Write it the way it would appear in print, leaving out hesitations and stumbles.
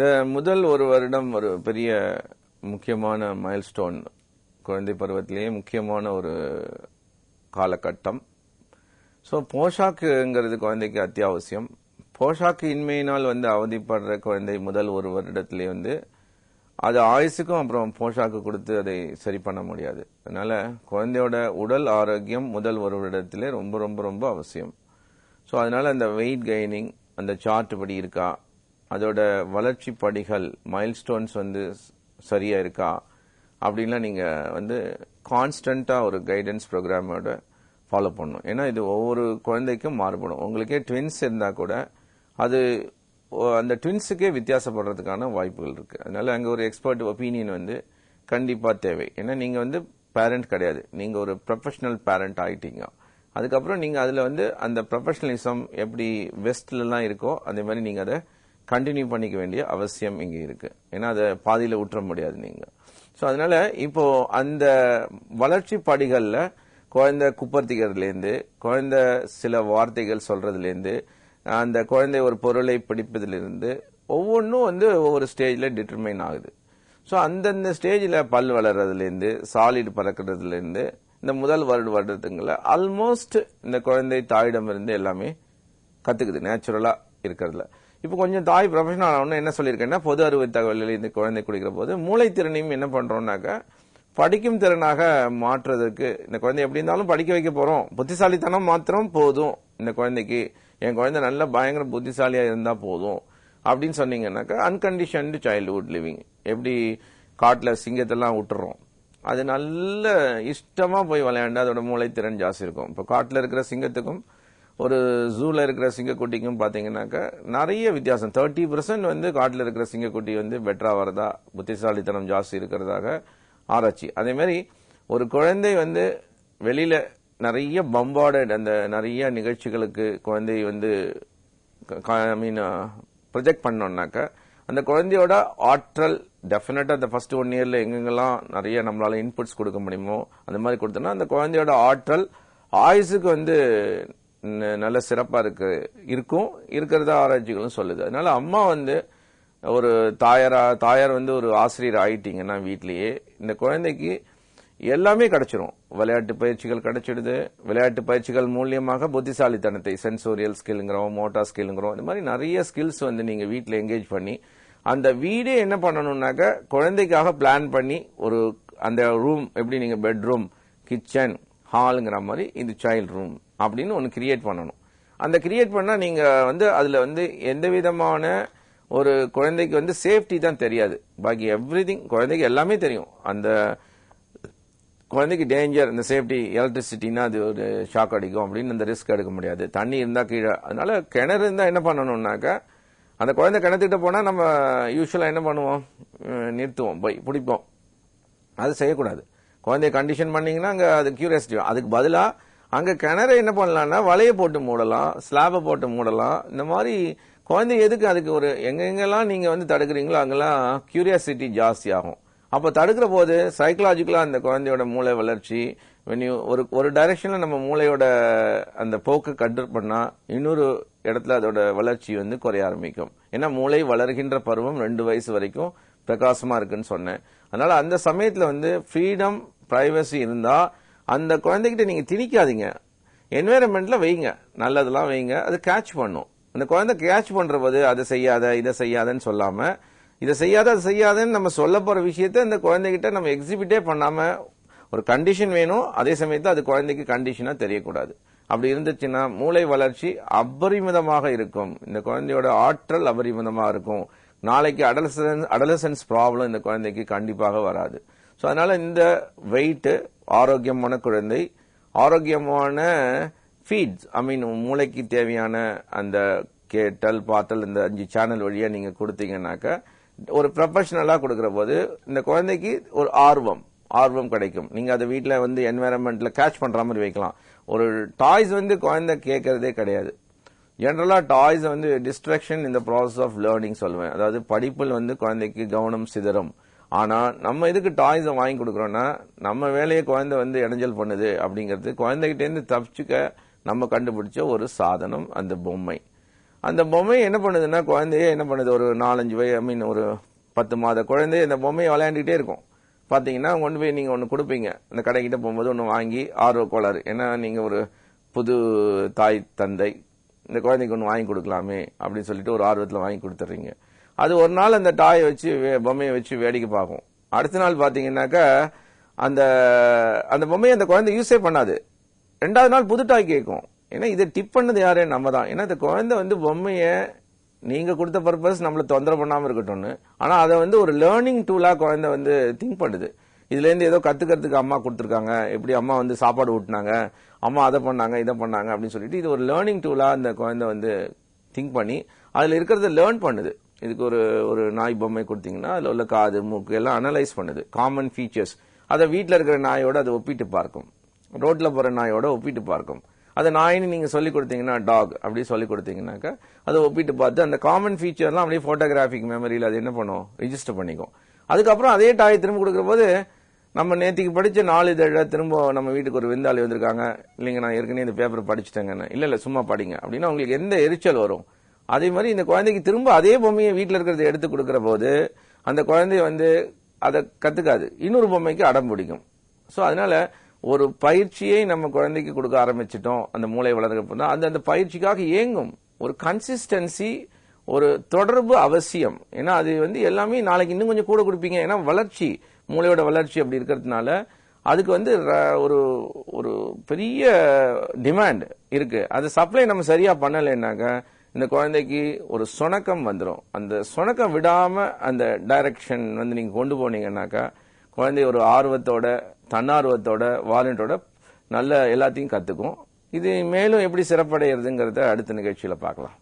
இந்த முதல் ஒரு வருடம் ஒரு பெரிய முக்கியமான மைல்ஸ்டோன், குழந்தை பருவத்திலேயே முக்கியமான ஒரு காலகட்டம். ஸோ போஷாக்குங்கிறது குழந்தைக்கு அத்தியாவசியம். போஷாக்கு இன்மையினால் அவதிப்படுற குழந்தை முதல் ஒரு வருடத்திலே அது ஆயுசுக்கும் அப்புறம் போஷாக்கு கொடுத்து அதை சரி பண்ண முடியாது. அதனால குழந்தையோட உடல் ஆரோக்கியம் முதல் ஒரு வருடத்திலே ரொம்ப ரொம்ப ரொம்ப அவசியம். ஸோ அதனால அந்த வெயிட் கெய்னிங் அந்த சார்ட் படி இருக்கா, அதோட வளர்ச்சி படிகள் மைல்ஸ்டோன்ஸ் சரியா இருக்கா அப்படின்லாம் நீங்க கான்ஸ்டன்டா ஒரு கைடன்ஸ் ப்ரோக்ராமோட ஃபாலோ பண்ணணும். ஏன்னா இது ஒவ்வொரு குழந்தைக்கும் மாறுபடும். உங்களுக்கே ட்வின்ஸ் இருந்தா கூட அது அந்த ட்வின்ஸுக்கே வித்தியாசப்படுறதுக்கான வாய்ப்புகள் இருக்கு. அதனால அங்க ஒரு எக்ஸ்பர்ட் ஒப்பீனியன் கண்டிப்பா தேவை. ஏன்னா நீங்க பேரண்ட் கிடையாது, நீங்க ஒரு ப்ரொஃபஷனல் பேரண்ட் ஆயிட்டீங்க. அதுக்கப்புறம் நீங்க அதுல அந்த ப்ரொஃபஷனலிசம் எப்படி வெஸ்ட்லாம் இருக்கோ அதே மாதிரி நீங்க அதை கண்டினியூ பண்ணிக்க வேண்டிய அவசியம் இங்க இருக்கு. ஏன்னா அதை பாதியில விட்டுற முடியாது நீங்க. ஸோ அதனால இப்போ அந்த வளர்ச்சி படிகள்ல குழந்தை குப்பர்த்திக்கிறதுலேருந்து, குழந்தை சில வார்த்தைகள் சொல்றதுலேருந்து, அந்த குழந்தை ஒரு பொருளை பிடிப்பதிலிருந்து ஒவ்வொன்றும் ஒவ்வொரு ஸ்டேஜ்ல டிட்டர்மைன் ஆகுது. ஸோ அந்தந்த ஸ்டேஜில் பல் வளர்றதுலேருந்து சாலிட் பறக்கிறதுலேருந்து இந்த முதல் வருடத்துங்களை ஆல்மோஸ்ட் இந்த குழந்தை தாயிடமிருந்து எல்லாமே கத்துக்குது நேச்சுரலா இருக்கிறதுல. இப்போ கொஞ்சம் தாய் ப்ரொஃபஷனல் ஆகணும் என்ன சொல்லியிருக்கேன்னா, பொது அறுவை தகவலில் இந்த குழந்தை குடிக்கிற போது மூளைத்திறனையும் என்ன பண்றோம்னாக்கா படிக்கும் திறனாக மாற்றுவதற்கு இந்த குழந்தை எப்படி இருந்தாலும் படிக்க வைக்க போறோம். புத்திசாலித்தனம் மாத்திரம் போதும் இந்த குழந்தைக்கு, என் குழந்தை நல்ல பயங்கர புத்திசாலியா இருந்தா போதும் அப்படின்னு சொன்னீங்கன்னாக்கா அன்கண்டிஷன்டு சைல்ட்ஹுட் லிவிங். எப்படி காட்டுல சிங்கத்தெல்லாம் விட்டுறோம், அது நல்ல இஷ்டமா போய் விளையாண்டு அதோட மூளைத்திறன் ஜாஸ்தி இருக்கும். இப்போ காட்டுல இருக்கிற சிங்கத்துக்கும் ஒரு ஜூல இருக்கிற சிங்கக்குட்டிக்கும் பாத்தீங்கன்னாக்கா நிறைய வித்தியாசம். 30% காட்டுல இருக்கிற சிங்கக்குட்டி பெட்டரா வரதா, புத்திசாலித்தனம் ஜாஸ்தி இருக்கிறதாக ஆராய்ச்சி. அதே மாதிரி ஒரு குழந்தை வெளியில நிறைய பம்பார்டட் அந்த நிறைய நிகழ்ச்சிகளுக்கு குழந்தை ப்ரொஜெக்ட் பண்ணோம்னாக்கா அந்த குழந்தையோட ஆற்றல் டெஃபினட்டா அந்த ஃபர்ஸ்ட் 1 இயர்ல எங்கெங்கெல்லாம் நிறைய நம்மளால இன்புட்ஸ் கொடுக்க முடியுமோ அந்த மாதிரி கொடுத்தோம்னா அந்த குழந்தையோட ஆற்றல் ஆயுசுக்கு நல்ல சிறப்பா இருக்கும் இருக்கிறதா ஆராய்ச்சிகளும் சொல்லுது. அதனால அம்மா ஒரு தாயார் ஒரு ஆசிரியர் ஆயிட்டீங்கன்னா வீட்லயே இந்த குழந்தைக்கு எல்லாமே கிடைச்சிரும். விளையாட்டு பயிற்சிகள் கிடைச்சிடுது. விளையாட்டு பயிற்சிகள் மூலியமாக புத்திசாலித்தனத்தை சென்சோரியல் ஸ்கில்ங்கிறோம், மோட்டார் ஸ்கில்ங்கிறோம், இந்த மாதிரி நிறைய ஸ்கில்ஸ் நீங்க வீட்ல என்கேஜ் பண்ணி அந்த வீடே என்ன பண்ணணும்னாக்க குழந்தைக்காக பிளான் பண்ணி ஒரு அந்த ரூம் எப்படி நீங்க பெட்ரூம், கிச்சன், ஹால்ங்கிற மாதிரி இது சைல்ட் ரூம் அப்படின்னு ஒன்னு கிரியேட் பண்ணணும். அந்த கிரியேட் பண்ணா நீங்க அதுல எந்த விதமான ஒரு குழந்தைக்கு சேஃப்டி தான் தெரியாது, பாக்கி எவ்ரிதிங் குழந்தைக்கு எல்லாமே தெரியும். அந்த குழந்தைக்கு டேஞ்சர், இந்த சேஃப்டி, எலக்ட்ரிசிட்டினா அது ஒரு ஷாக் அடிக்கும் அப்படின்னு அந்த ரிஸ்க் எடுக்க முடியாது. தண்ணி இருந்தா கீழே, அதனால கிணறு இருந்தா என்ன பண்ணணும்னாக்கா அந்த குழந்தை கிணத்துக்கிட்ட போனா நம்ம யூஸ்வலா என்ன பண்ணுவோம், நிறுத்துவோம், போய் பிடிப்போம். அது செய்யக்கூடாது. குழந்தைய கண்டிஷன் பண்ணீங்கன்னா அங்க அது கியூரியாசிட்டி. அதுக்கு பதிலா அங்க கிணறு என்ன பண்ணலாம்னா வலையை போட்டு மூடலாம், ஸ்லாபை போட்டு மூடலாம். இந்த மாதிரி குழந்தை எதுக்கு அதுக்கு ஒரு எங்கெங்கெல்லாம் நீங்க தடுக்கிறீங்களோ அங்கெல்லாம் கியூரியாசிட்டி ஜாஸ்தி ஆகும். அப்ப தடுக்கிற போது சைக்கலாஜிக்கலா அந்த குழந்தையோட மூளை வளர்ச்சி ஒரு டைரக்ஷன்ல நம்ம மூளையோட அந்த போக்கு கண்ட்ரோல் பண்ணா இன்னொரு இடத்துல அதோட வளர்ச்சி குறைய ஆரம்பிக்கும். ஏன்னா மூளை வளர்கின்ற பருவம் 2 வயசு வரைக்கும் பிரகாசமா இருக்குன்னு சொன்னேன். அதனால அந்த சமயத்துல ஃப்ரீடம், பிரைவசி இருந்தா அந்த குழந்தைகிட்ட நீங்க திணிக்காதீங்க, என்வைரன்மெண்ட்ல வைங்க, நல்லதெல்லாம் வைங்க, அது கேட்ச் பண்ணும். அந்த குழந்தை கேட்ச் பண்ற போது அதை செய்யாத இதை செய்யாதன்னு சொல்லாம, இதை செய்யாத அதை செய்யாதன்னு நம்ம சொல்ல போற விஷயத்த அந்த குழந்தைகிட்ட நம்ம எக்ஸிபிட்டே பண்ணாம ஒரு கண்டிஷன் வேணும். அதே சமயத்துல அது குழந்தைக்கு கண்டிஷனா தெரியக்கூடாது. அப்படி இருந்துச்சுன்னா மூளை வளர்ச்சி அபரிமிதமாக இருக்கும், இந்த குழந்தையோட ஆற்றல் அபரிமிதமா இருக்கும். நாளைக்கு அடலசன்ஸ் ப்ராப்ளம் இந்த குழந்தைக்கு கண்டிப்பாக வராது. ஸோ அதனால இந்த வெயிட், ஆரோக்கியமான குழந்தை, ஆரோக்கியமான ஃபீட்ஸ், மூளைக்கு தேவையான அந்த கேட்டல், பார்த்தல், இந்த 5 சேனல் வழியா நீங்க கொடுத்தீங்கன்னாக்கா ஒரு ப்ரொஃபஷனலா கொடுக்கிற போது இந்த குழந்தைக்கு ஒரு ஆர்வம் கிடைக்கும். நீங்க அதை வீட்டுல என்வைரன்மெண்ட்ல கேட்ச் பண்ற மாதிரி வைக்கலாம். ஒரு டாய்ஸ் குழந்தை கேட்கறதே கிடையாது. ஜெனரலா டாய்ஸ் டிஸ்ட்ராக்ஷன் இந்த ப்ராசஸ் ஆஃப் லேர்னிங் சொல்லுவேன். அதாவது படிப்பில் குழந்தைக்கு கவனம் சிதறும். ஆனா நம்ம எதுக்கு டாய்ஸ் வாங்கி கொடுக்கறோம்னா நம்ம வேலையை குழந்தை இடைஞ்சல் பண்ணுது அப்படிங்கிறது குழந்தைகிட்ட இருந்து தப்பிச்சுக்க நம்ம கண்டுபிடிச்ச ஒரு சாதனம் அந்த பொம்மை. அந்த பொம்மை என்ன பண்ணுதுன்னா குழந்தையே என்ன பண்ணுது, ஒரு 4-5 ஒரு 10 மாத குழந்தைய இந்த பொம்மையை விளையாண்டுக்கிட்டே இருக்கும். பாத்தீங்கன்னா கொண்டு போய் நீங்க ஒன்னு கொடுப்பீங்க, அந்த கடைக்கிட்ட போகும்போது ஒன்னு வாங்கி ஆர்வ கோளாறு, ஏன்னா நீங்க ஒரு புது தாய் தந்தை, இந்த குழந்தைக்கு ஒன்னு வாங்கி கொடுக்கலாமே அப்படின்னு சொல்லிட்டு ஒரு ஆர்வத்தில் வாங்கி கொடுத்துறீங்க. அது ஒரு நாள் அந்த டாயை வச்சு பொம்மையை வச்சு வேடிக்கை பார்க்கும். அடுத்த நாள் பாத்தீங்கன்னாக்கா அந்த அந்த பொம்மையை அந்த குழந்தை யூஸே பண்ணாது. 2வது நாள் புது டாய் கேட்கும். ஏன்னா இதை டிப் பண்ணது யாரு, நம்ம தான். ஏன்னா இந்த குழந்தை பொம்மைய நீங்க கொடுத்த பர்பஸ் நம்மள தொந்தரவு பண்ணாம இருக்கட்டும்னு, ஆனா அதை ஒரு லேர்னிங் டூலா குழந்தை திங்க் பண்ணுது. இதுல இருந்து ஏதோ கத்துக்கிறதுக்கு அம்மா கொடுத்துருக்காங்க, எப்படி அம்மா சாப்பாடு ஊட்டினாங்க, அம்மா அதை பண்ணாங்க இதை பண்ணாங்க அப்படின்னு சொல்லிட்டு இது ஒரு லேர்னிங் டூலா அந்த குழந்தை திங்க் பண்ணி அதுல இருக்கிறத லேர்ன் பண்ணுது. இதுக்கு ஒரு நாய் பொம்மை கொடுத்தீங்கன்னா அதுல உள்ள காது மூக்கு எல்லாம் அனலைஸ் பண்ணுது, காமன் ஃபீச்சர்ஸ். அதை வீட்டில் இருக்கிற நாயோட அதை ஒப்பிட்டு பார்க்கும், ரோட்ல போற நாயோட ஒப்பிட்டு பார்க்கும். அதை நாயின்னு நீங்க சொல்லி கொடுத்தீங்கன்னா டாக் அப்படி சொல்லி கொடுத்தீங்கன்னாக்கா அதை ஒப்பிட்டு பார்த்து அந்த காமன் ஃபீச்சர்லாம் அப்படியே போட்டோகிராபிக் மெமரியில் அது என்ன பண்ணும், ரிஜிஸ்டர் பண்ணிக்கும். அதுக்கப்புறம் அதே டாய் திரும்ப கொடுக்குற போது நம்ம நேத்திக்கு படிச்ச 4 இதழ திரும்ப நம்ம வீட்டுக்கு ஒரு விருந்தாளி வந்திருக்காங்க, இல்லைங்க நான் ஏற்கனவே இந்த பேப்பர் படிச்சுட்டேங்கன்னு, இல்ல சும்மா படிங்க அப்படின்னா உங்களுக்கு எந்த எரிச்சல் வரும். அதே மாதிரி இந்த குழந்தைக்கு திரும்ப அதே பொம்மையை வீட்டில் இருக்கிறத எடுத்து கொடுக்கற போது அந்த குழந்தை அதை கத்துக்காது, இன்னொரு பொம்மைக்கு அடம் பிடிக்கும். ஸோ அதனால ஒரு பயிற்சியை நம்ம குழந்தைக்கு கொடுக்க ஆரம்பிச்சிட்டோம், அந்த மூளை வளர்க்க அந்த பயிற்சிக்காக ஏங்கும். ஒரு கன்சிஸ்டன்சி, ஒரு தொடர்பு அவசியம். ஏன்னா அது எல்லாமே நாளைக்கு இன்னும் கொஞ்சம் கூட கொடுப்பீங்க. ஏன்னா வளர்ச்சி, மூளையோட வளர்ச்சி அப்படி இருக்கிறதுனால அதுக்கு ஒரு ஒரு பெரிய டிமாண்ட் இருக்கு. அது சப்ளை நம்ம சரியா பண்ணலைன்னாக்க இந்த குழந்தைக்கு ஒரு சொணக்கம் வந்துடும். அந்த சொணக்கம் விடாம அந்த டைரக்ஷன் நீங்க கொண்டு போனீங்கன்னாக்கா குழந்தை ஒரு ஆர்வத்தோட, தன்னார்வத்தோட, வாலண்டோட நல்ல எல்லாத்தையும் கத்துக்கும். இது மேலும் எப்படி சிறப்படைகிறதுங்கிறத அடுத்த நிகழ்ச்சியில பார்க்கலாம்.